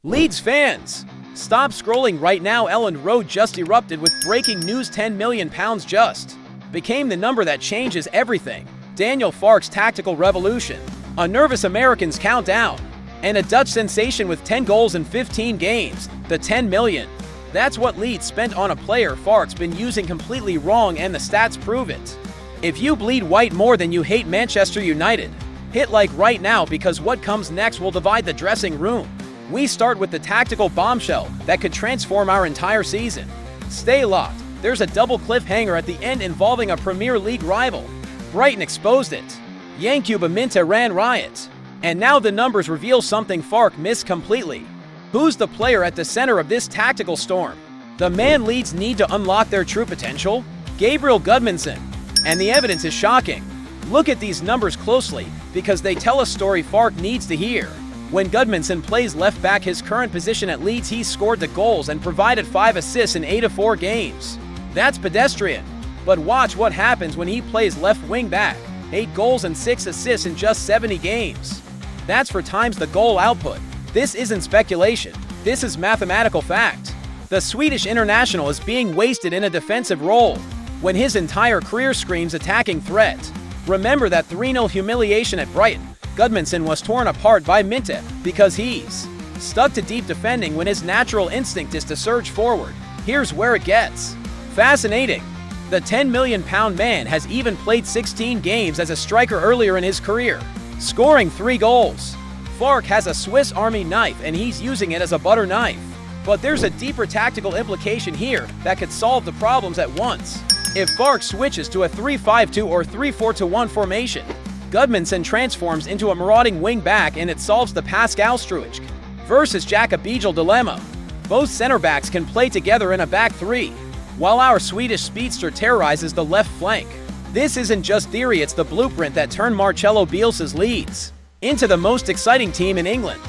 Leeds fans, stop scrolling right now. Elland Road just erupted with breaking news. £10 million just became the number that changes everything. Daniel Farke's tactical revolution, a nervous American's countdown, and a Dutch sensation with 10 goals in 15 games. The 10 million. That's what Leeds spent on a player Farke's been using completely wrong, and the stats prove it. If you bleed white more than you hate Manchester United, hit like right now, because what comes next will divide the dressing room. We start with the tactical bombshell that could transform our entire season. Stay locked. There's a double cliffhanger at the end involving a Premier League rival. Brighton exposed it. Yankuba Minta ran riot. And now the numbers reveal something Farke missed completely. Who's the player at the center of this tactical storm? The man Leeds need to unlock their true potential? Gabriel Gudmundsson. And the evidence is shocking. Look at these numbers closely, because they tell a story Farke needs to hear. When Gudmundsson plays left back, his current position at Leeds, he scored the goals and provided 5 assists in 8 of 4 games. That's pedestrian. But watch what happens when he plays left wing back. 8 goals and 6 assists in just 70 games. That's 4 times the goal output. This isn't speculation. This is mathematical fact. The Swedish international is being wasted in a defensive role when his entire career screams attacking threat. Remember that 3-0 humiliation at Brighton? Gudmundsson was torn apart by Minta because he's stuck to deep defending when his natural instinct is to surge forward. Here's where it gets fascinating. The £10 million man has even played 16 games as a striker earlier in his career, scoring 3 goals. Farke has a Swiss Army knife and he's using it as a butter knife. But there's a deeper tactical implication here that could solve the problems at once. If Farke switches to a 3-5-2 or 3-4-1 formation, Gudmundsson transforms into a marauding wing back, and it solves the Pascal Struijk versus Jakob Bijl dilemma. Both center backs can play together in a back 3, while our Swedish speedster terrorizes the left flank. This isn't just theory, it's the blueprint that turned Marcelo Bielsa's Leeds into the most exciting team in England.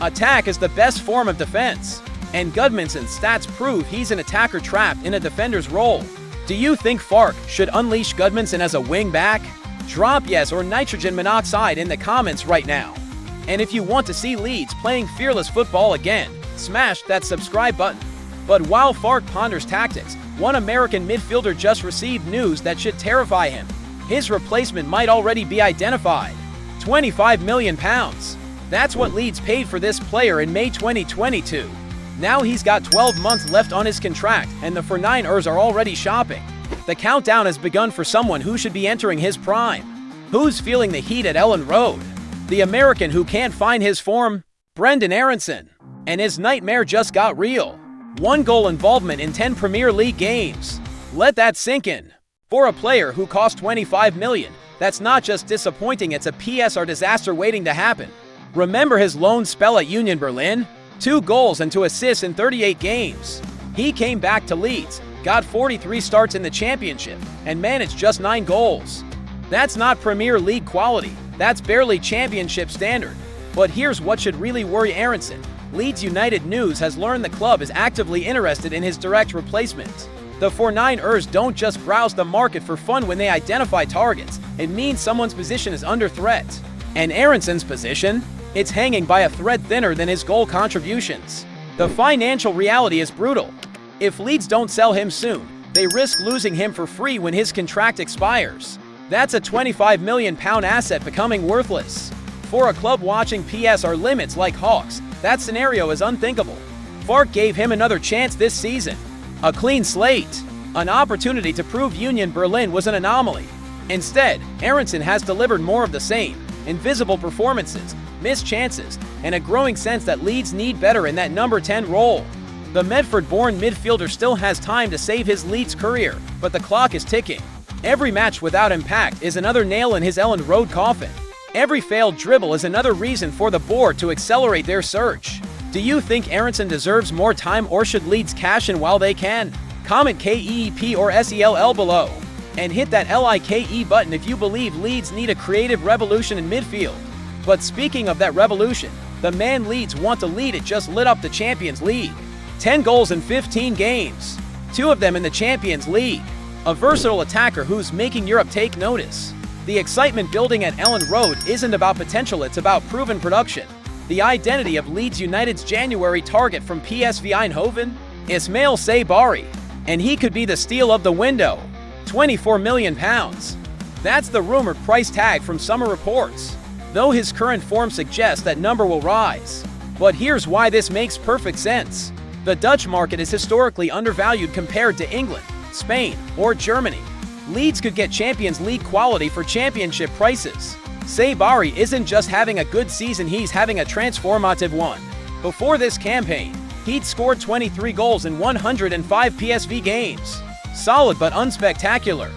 Attack is the best form of defense, and Gudmundsson's stats prove he's an attacker trapped in a defender's role. Do you think Farke should unleash Gudmundsson as a wing back? Drop yes or nitrogen monoxide in the comments right now. And if you want to see Leeds playing fearless football again, smash that subscribe button. But while Farke ponders tactics, one American midfielder just received news that should terrify him. His replacement might already be identified. £25 million. That's what Leeds paid for this player in May 2022. Now he's got 12 months left on his contract, and the 49ers are already shopping. The countdown has begun for someone who should be entering his prime. Who's feeling the heat at Elland Road? The American who can't find his form? Brenden Aaronson. And his nightmare just got real. 1 goal involvement in 10 Premier League games. Let that sink in. For a player who cost £25 million, that's not just disappointing, it's a PSR disaster waiting to happen. Remember his loan spell at Union Berlin? 2 goals and 2 assists in 38 games. He came back to Leeds, got 43 starts in the championship, and managed just 9 goals. That's not Premier League quality, that's barely championship standard. But here's what should really worry Aaronson. Leeds United News has learned the club is actively interested in his direct replacement. The 49ers don't just browse the market for fun when they identify targets. It means someone's position is under threat. And Aaronson's position? It's hanging by a thread thinner than his goal contributions. The financial reality is brutal. If Leeds don't sell him soon, they risk losing him for free when his contract expires. That's a £25 million asset becoming worthless. For a club watching PSR limits like Hawks, that scenario is unthinkable. Farke gave him another chance this season. A clean slate. An opportunity to prove Union Berlin was an anomaly. Instead, Aaronson has delivered more of the same. Invisible performances, missed chances, and a growing sense that Leeds need better in that number 10 role. The Medford-born midfielder still has time to save his Leeds career, but the clock is ticking. Every match without impact is another nail in his Elland Road coffin. Every failed dribble is another reason for the board to accelerate their search. Do you think Aaronson deserves more time, or should Leeds cash in while they can? Comment KEEP or SELL below. And hit that LIKE button if you believe Leeds need a creative revolution in midfield. But speaking of that revolution, the man Leeds want to lead it just lit up the Champions League. 10 goals in 15 games, 2 of them in the Champions League. A versatile attacker who's making Europe take notice. The excitement building at Elland Road isn't about potential, it's about proven production. The identity of Leeds United's January target from PSV Eindhoven? Ismail Sabari, and he could be the steal of the window. £24 million. That's the rumored price tag from summer reports, though his current form suggests that number will rise. But here's why this makes perfect sense. The Dutch market is historically undervalued compared to England, Spain, or Germany. Leeds could get Champions League quality for championship prices. Sabari isn't just having a good season, he's having a transformative one. Before this campaign, he'd scored 23 goals in 105 PSV games. Solid but unspectacular.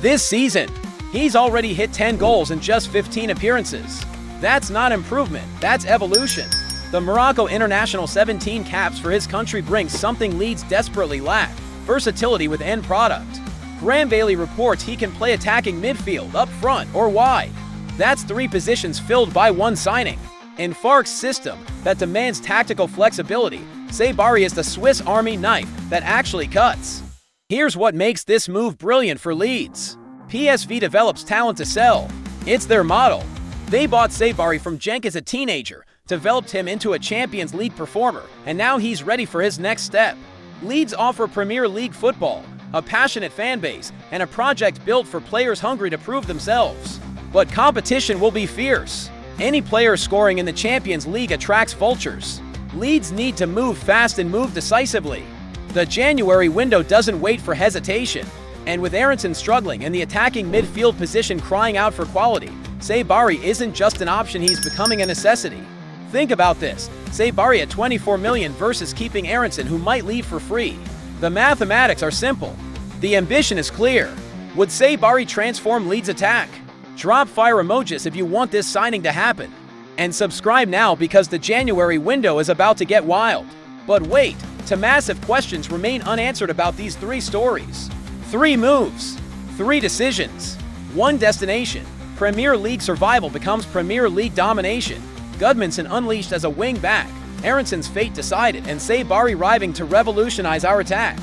This season, he's already hit 10 goals in just 15 appearances. That's not improvement, that's evolution. The Morocco international 17 caps for his country brings something Leeds desperately lack: versatility with end product. Graham Bailey reports he can play attacking midfield, up front, or wide. That's 3 positions filled by one signing. In Farke's system that demands tactical flexibility, Sabari is the Swiss Army knife that actually cuts. Here's what makes this move brilliant for Leeds. PSV develops talent to sell. It's their model. They bought Sabari from Genk as a teenager, developed him into a Champions League performer, and now he's ready for his next step. Leeds offer Premier League football, a passionate fan base, and a project built for players hungry to prove themselves. But competition will be fierce. Any player scoring in the Champions League attracts vultures. Leeds need to move fast and move decisively. The January window doesn't wait for hesitation. And with Aronson struggling and the attacking midfield position crying out for quality, Sabari isn't just an option, he's becoming a necessity. Think about this: Sabari at 24 million versus keeping Aronson, who might leave for free. The mathematics are simple. The ambition is clear. Would Sabari transform Leeds' attack? Drop fire emojis if you want this signing to happen. And subscribe now, because the January window is about to get wild. But wait, massive questions remain unanswered about these 3 stories. 3 moves, 3 decisions, 1 destination. Premier League survival becomes Premier League domination. Gudmundsson unleashed as a wing-back, Aronson's fate decided, and Sabari arriving to revolutionize our attack.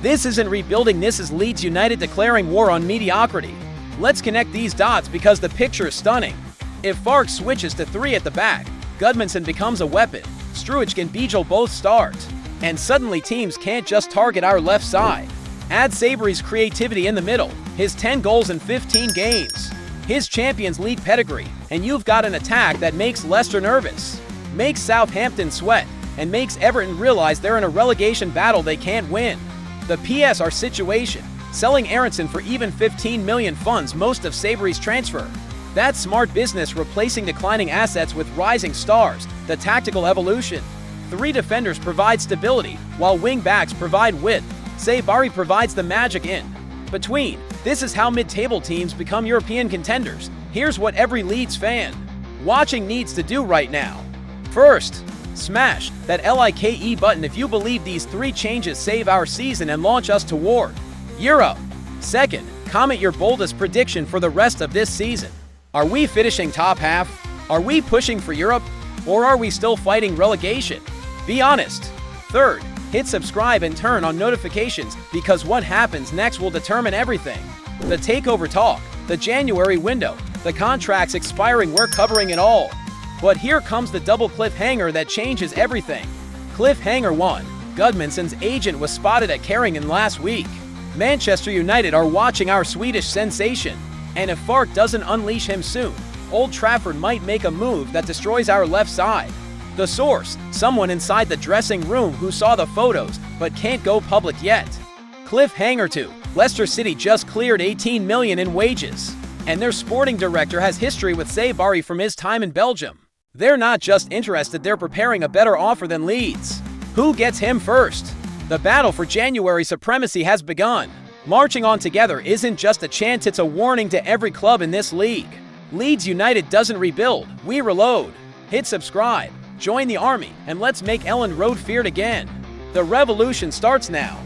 This isn't rebuilding, this is Leeds United declaring war on mediocrity. Let's connect these dots, because the picture is stunning. If Farke switches to 3 at the back, Gudmundsson becomes a weapon, Struijk and Bijl both start, and suddenly teams can't just target our left side. Add Sabari's creativity in the middle, his 10 goals in 15 games, his Champions League pedigree, and you've got an attack that makes Leicester nervous, makes Southampton sweat, and makes Everton realize they're in a relegation battle they can't win. The PSR situation: selling Aronson for even 15 million funds most of Sabari's transfer. That's smart business, replacing declining assets with rising stars, the tactical evolution. 3 defenders provide stability, while wing-backs provide width. Sabari provides the magic in between. This is how mid-table teams become European contenders. Here's what every Leeds fan watching needs to do right now. First, smash that like button if you believe these 3 changes save our season and launch us toward Europe. Second, comment your boldest prediction for the rest of this season. Are we finishing top half? Are we pushing for Europe? Or are we still fighting relegation? Be honest. Third, hit subscribe and turn on notifications, because what happens next will determine everything. The takeover talk, the January window, the contracts expiring, we're covering it all. But here comes the double cliffhanger that changes everything. Cliffhanger 1. Gudmundsson's agent was spotted at Carrington last week. Manchester United are watching our Swedish sensation. And if Farke doesn't unleash him soon, Old Trafford might make a move that destroys our left side. The source: someone inside the dressing room who saw the photos but can't go public yet. Cliffhanger 2. Leicester City just cleared 18 million in wages, and their sporting director has history with Sabari from his time in Belgium. They're not just interested, they're preparing a better offer than Leeds. Who gets him first? The battle for January supremacy has begun. Marching on together isn't just a chant, it's a warning to every club in this league. Leeds United doesn't rebuild, we reload. Hit subscribe, join the army, and let's make Elland Road feared again. The revolution starts now.